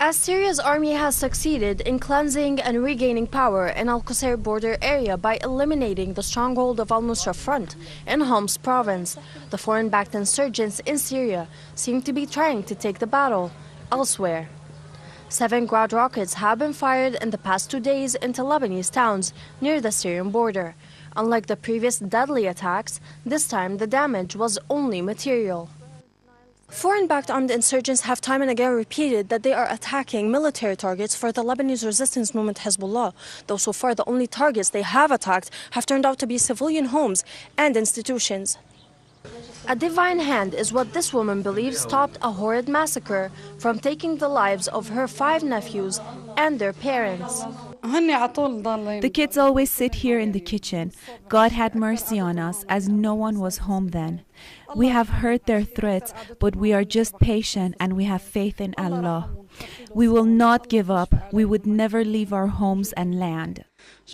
As Syria's army has succeeded in cleansing and regaining power in Al-Qusayr border area by eliminating the stronghold of Al-Nusra Front in Homs province, the foreign-backed insurgents in Syria seem to be trying to take the battle elsewhere. 7 Grad rockets have been fired in the past 2 days into Lebanese towns near the Syrian border. Unlike the previous deadly attacks, this time the damage was only material. Foreign-backed armed insurgents have time and again repeated that they are attacking military targets for the Lebanese resistance movement Hezbollah, though so far the only targets they have attacked have turned out to be civilian homes and institutions. A divine hand is what this woman believes stopped a horrid massacre from taking the lives of her 5 nephews and their parents. The kids always sit here in the kitchen. God had mercy on us, as no one was home then. We have heard their threats, but we are just patient and we have faith in Allah. We will not give up. We would never leave our homes and land.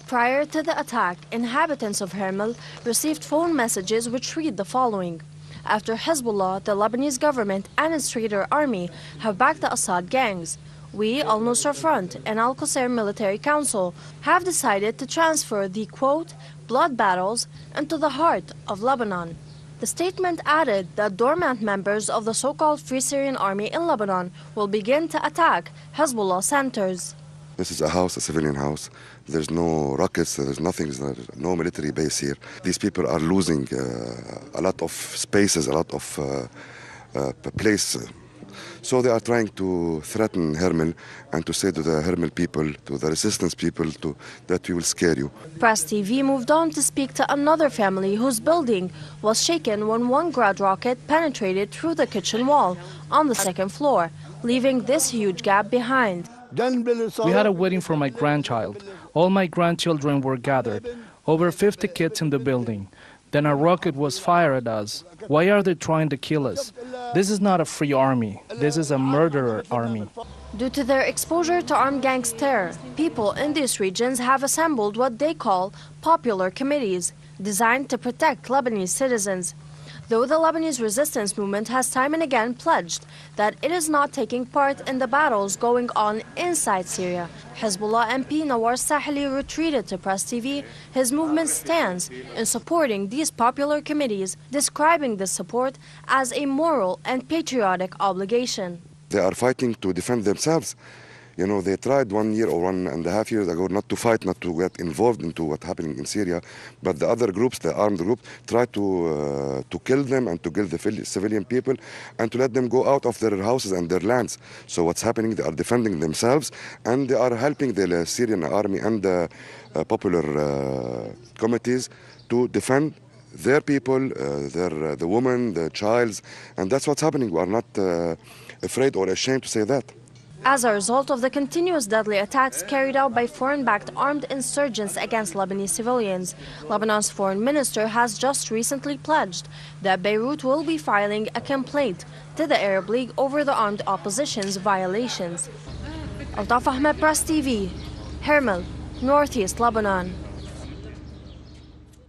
Prior to the attack, inhabitants of Hermel received phone messages which read the following. After Hezbollah, the Lebanese government and its traitor army have backed the Assad gangs. We, Al-Nusra Front and Al-Qusayr Military Council, have decided to transfer the, quote, blood battles into the heart of Lebanon. The statement added that dormant members of the so-called Free Syrian Army in Lebanon will begin to attack Hezbollah centers. This is a house, a civilian house. There's no rockets, there's nothing, there's no military base here. These people are losing a lot of spaces, a lot of place. So they are trying to threaten Hermel and to say to the Hermel people, to the resistance people, that we will scare you. Press TV moved on to speak to another family whose building was shaken when 1 Grad rocket penetrated through the kitchen wall on the 2nd floor, leaving this huge gap behind. We had a wedding for my grandchild. All my grandchildren were gathered. Over 50 kids in the building. Then a rocket was fired at us. Why are they trying to kill us? This is not a free army. This is a murderer army. Due to their exposure to armed gangs terror, people in these regions have assembled what they call popular committees, designed to protect Lebanese citizens. Though the Lebanese resistance movement has time and again pledged that it is not taking part in the battles going on inside Syria, Hezbollah MP Nawar Sahili retweeted to Press TV his movement stands in supporting these popular committees, describing this support as a moral and patriotic obligation. They are fighting to defend themselves. You know, they tried 1 year or 1.5 years ago not to fight, not to get involved into what's happening in Syria, but the other groups, the armed groups, tried to kill them and to kill the civilian people and to let them go out of their houses and their lands. So what's happening, they are defending themselves and they are helping the Syrian army and the popular committees to defend their people, the women, the childs, and that's what's happening. We are not afraid or ashamed to say that. As a result of the continuous deadly attacks carried out by foreign-backed armed insurgents against Lebanese civilians, Lebanon's foreign minister has just recently pledged that Beirut will be filing a complaint to the Arab League over the armed opposition's violations. Altaf Ahmed, Press TV, Hermel, Northeast Lebanon.